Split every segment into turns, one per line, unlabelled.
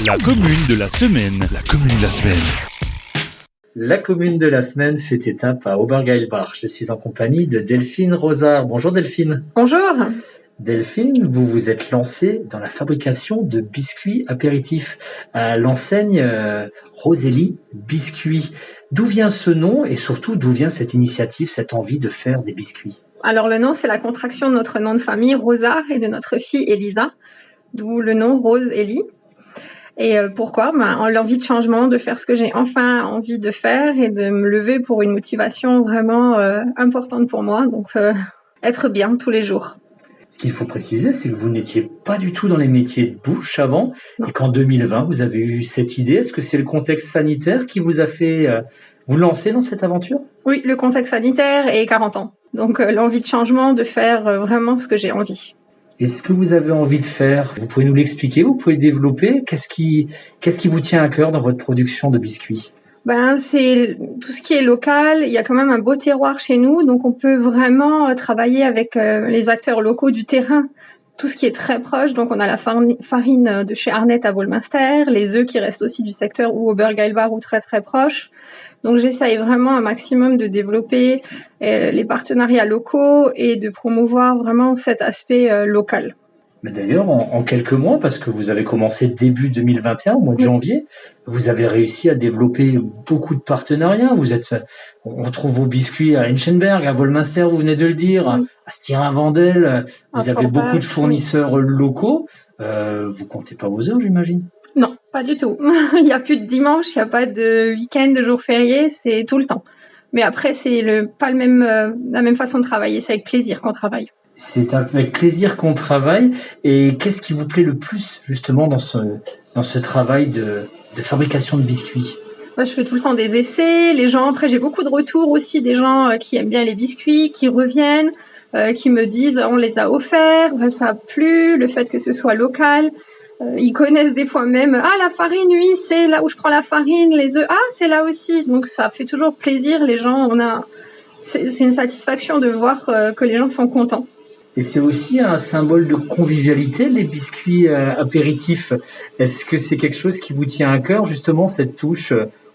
La commune de la semaine. La commune de la semaine.
La commune de la semaine fait étape à Obergeilbach. Je suis en compagnie de Delphine Rosard. Bonjour Delphine.
Bonjour.
Delphine, vous vous êtes lancée dans la fabrication de biscuits apéritifs à l'enseigne Rosélie Biscuits. D'où vient ce nom et surtout d'où vient cette initiative, cette envie de faire des biscuits?
Alors le nom, c'est la contraction de notre nom de famille, Rosard, et de notre fille Elisa, d'où le nom Rose Ellie. Et pourquoi? L'envie de changement, de faire ce que j'ai enfin envie de faire et de me lever pour une motivation vraiment importante pour moi. Donc être bien tous les jours.
Ce qu'il faut préciser, c'est que vous n'étiez pas du tout dans les métiers de bouche avant,
Non.
et qu'en 2020, vous avez eu cette idée. Est-ce que c'est le contexte sanitaire qui vous a fait vous lancer dans cette aventure?
Oui, le contexte sanitaire et 40 ans. Donc l'envie de changement, de faire vraiment ce que j'ai envie.
Et ce que vous avez envie de faire, vous pouvez nous l'expliquer, vous pouvez développer. Qu'est-ce qui vous tient à cœur dans votre production de biscuits?
C'est tout ce qui est local. Il y a quand même un beau terroir chez nous, donc on peut vraiment travailler avec les acteurs locaux du terrain. Tout ce qui est très proche, donc on a la farine de chez Arnett à Wolminster, les œufs qui restent aussi du secteur ou Obergeilbach ou très très proche. Donc j'essaye vraiment un maximum de développer les partenariats locaux et de promouvoir vraiment cet aspect local.
Mais d'ailleurs, en quelques mois, parce que vous avez commencé début 2021, au mois de janvier, vous avez réussi à développer beaucoup de partenariats. On trouve vos biscuits à Enchenberg, à Wolminster, vous venez de le dire, à Stirin-Wendel. Vous avez beaucoup de fournisseurs locaux. Vous comptez pas vos heures, j'imagine?
Non, pas du tout. Il n'y a plus de dimanche, il n'y a pas de week-end, de jour férié, c'est tout le temps. Mais après, c'est pas la même façon de travailler, c'est avec plaisir qu'on travaille.
C'est avec plaisir qu'on travaille. Et qu'est-ce qui vous plaît le plus, justement, dans ce travail de fabrication de biscuits?
Moi, je fais tout le temps des essais. Les gens, après, j'ai beaucoup de retours aussi, des gens qui aiment bien les biscuits, qui reviennent, qui me disent on les a offerts, ça a plu, le fait que ce soit local. Ils connaissent des fois même la farine, oui, c'est là où je prends la farine, les œufs, c'est là aussi. Donc ça fait toujours plaisir. Les gens, c'est une satisfaction de voir que les gens sont contents.
Et c'est aussi un symbole de convivialité, les biscuits apéritifs. Est-ce que c'est quelque chose qui vous tient à cœur, justement, cette touche?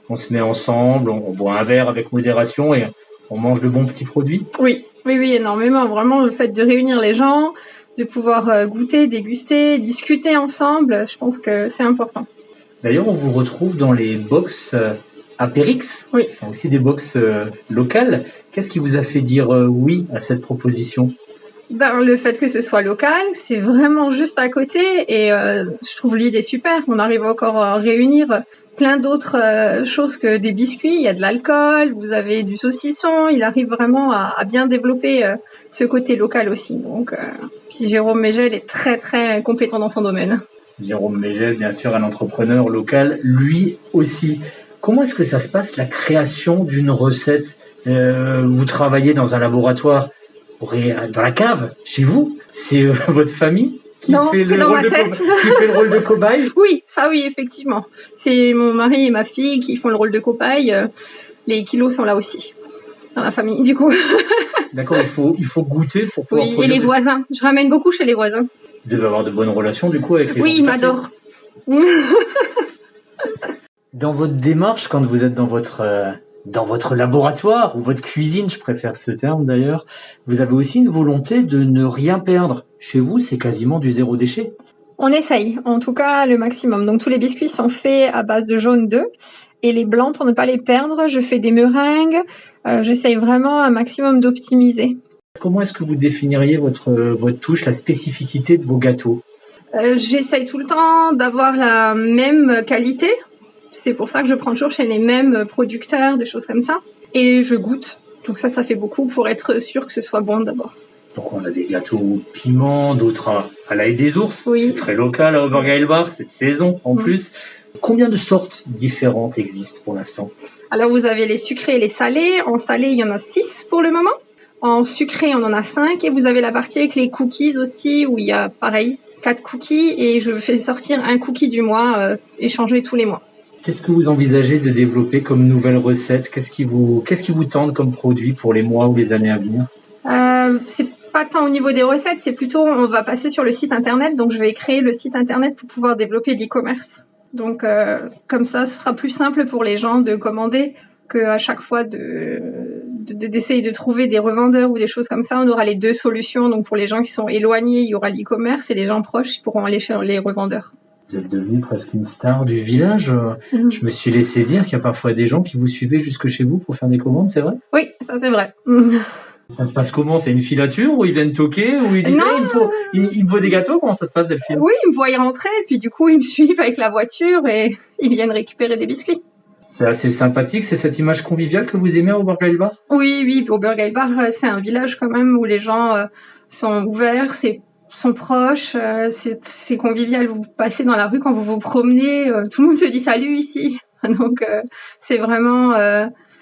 On se met ensemble, on boit un verre avec modération et on mange de bons petits produits?
Oui, énormément. Vraiment, le fait de réunir les gens, de pouvoir goûter, déguster, discuter ensemble, je pense que c'est important.
D'ailleurs, on vous retrouve dans les box Apérix.
Oui.
Ce sont aussi des box locales. Qu'est-ce qui vous a fait dire oui à cette proposition?
Le fait que ce soit local, c'est vraiment juste à côté et je trouve l'idée super. On arrive encore à réunir plein d'autres choses que des biscuits. Il y a de l'alcool, vous avez du saucisson. Il arrive vraiment à bien développer ce côté local aussi. Donc, puis Jérôme Mégel est très très compétent dans son domaine.
Jérôme Mégel, bien sûr, un entrepreneur local, lui aussi. Comment est-ce que ça se passe, la création d'une recette? Vous travaillez dans un laboratoire, dans la cave, chez vous? C'est votre famille qui fait le rôle de cobaye?
Oui, effectivement. C'est mon mari et ma fille qui font le rôle de cobaye. Les kilos sont là aussi, dans la famille, du coup.
D'accord, il faut goûter pour pouvoir...
Oui, et les voisins. Je ramène beaucoup chez les voisins.
Vous devez avoir de bonnes relations, du coup, avec les gens.
Oui, ils m'adorent.
Dans votre démarche, quand vous êtes dans votre laboratoire ou votre cuisine, je préfère ce terme d'ailleurs, vous avez aussi une volonté de ne rien perdre. Chez vous, c'est quasiment du zéro déchet.
On essaye, en tout cas le maximum. Donc tous les biscuits sont faits à base de jaune d'œuf et les blancs, pour ne pas les perdre, je fais des meringues. J'essaye vraiment un maximum d'optimiser.
Comment est-ce que vous définiriez votre touche, la spécificité de vos gâteaux?
J'essaye tout le temps d'avoir la même qualité. C'est pour ça que je prends toujours chez les mêmes producteurs, des choses comme ça. Et je goûte. Donc ça fait beaucoup pour être sûr que ce soit bon d'abord.
Donc on a des gâteaux au piment, d'autres à l'ail des ours.
Oui.
C'est très local à Obergeilbach, cette saison en plus. Combien de sortes différentes existent pour l'instant?
Alors vous avez les sucrés et les salés. En salé, il y en a 6 pour le moment. En sucré, on en a 5. Et vous avez la partie avec les cookies aussi, où il y a pareil, 4 cookies. Et je fais sortir un cookie du mois, échanger tous les mois.
Qu'est-ce que vous envisagez de développer comme nouvelle recette? Qu'est-ce qui vous tente comme produit pour les mois ou les années à venir?
C'est pas tant au niveau des recettes, c'est plutôt on va passer sur le site internet. Donc je vais créer le site internet pour pouvoir développer l'e-commerce. Donc comme ça, ce sera plus simple pour les gens de commander qu'à chaque fois d'essayer de trouver des revendeurs ou des choses comme ça. On aura les deux solutions. Donc pour les gens qui sont éloignés, il y aura l'e-commerce et les gens proches ils pourront aller chez les revendeurs.
Vous êtes devenue presque une star du village. Je me suis laissé dire qu'il y a parfois des gens qui vous suivaient jusque chez vous pour faire des commandes, c'est vrai?
Oui, ça c'est vrai.
Ça se passe comment? C'est une filature où ils viennent toquer, où ils disent il me faut des gâteaux? Comment ça se passe, Delphine?
Oui, ils me voient y rentrer, puis du coup ils me suivent avec la voiture et ils viennent récupérer des biscuits.
C'est assez sympathique, c'est cette image conviviale que vous aimez au Burger Bar?
Oui, au Burger Bar, c'est un village quand même où les gens sont ouverts, sont proches, c'est convivial. Vous passez dans la rue quand vous vous promenez, tout le monde se dit salut ici. Donc c'est vraiment,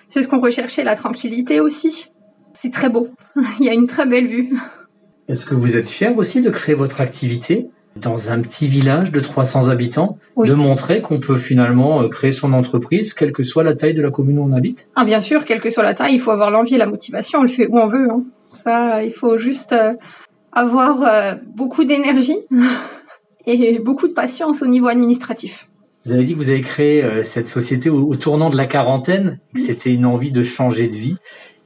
c'est ce qu'on recherchait, la tranquillité aussi. C'est très beau, il y a une très belle vue.
Est-ce que vous êtes fier aussi de créer votre activité dans un petit village de 300 habitants,
oui.
De montrer qu'on peut finalement créer son entreprise, quelle que soit la taille de la commune où on habite?
Ah bien sûr, quelle que soit la taille, il faut avoir l'envie et la motivation, on le fait où on veut. Hein. Ça, il faut juste avoir beaucoup d'énergie et beaucoup de patience au niveau administratif.
Vous avez dit que vous avez créé cette société au tournant de la quarantaine, que c'était une envie de changer de vie.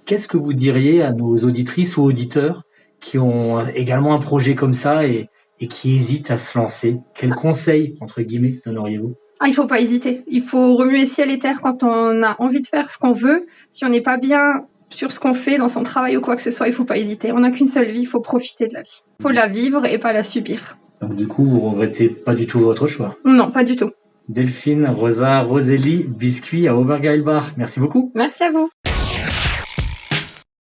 Qu'est-ce que vous diriez à nos auditrices ou auditeurs qui ont également un projet comme ça et qui hésitent à se lancer? Quels conseils, entre guillemets, donneriez-vous?
Il faut pas hésiter. Il faut remuer ciel et terre quand on a envie de faire ce qu'on veut. Si on n'est pas bien sur ce qu'on fait, dans son travail ou quoi que ce soit, il faut pas hésiter. On n'a qu'une seule vie, il faut profiter de la vie. Il faut la vivre et pas la subir.
Donc du coup, vous regrettez pas du tout votre choix?
Non, pas du tout.
Delphine, Rosa, Rosélie, Biscuit à Obergeilbach. Merci beaucoup.
Merci à vous.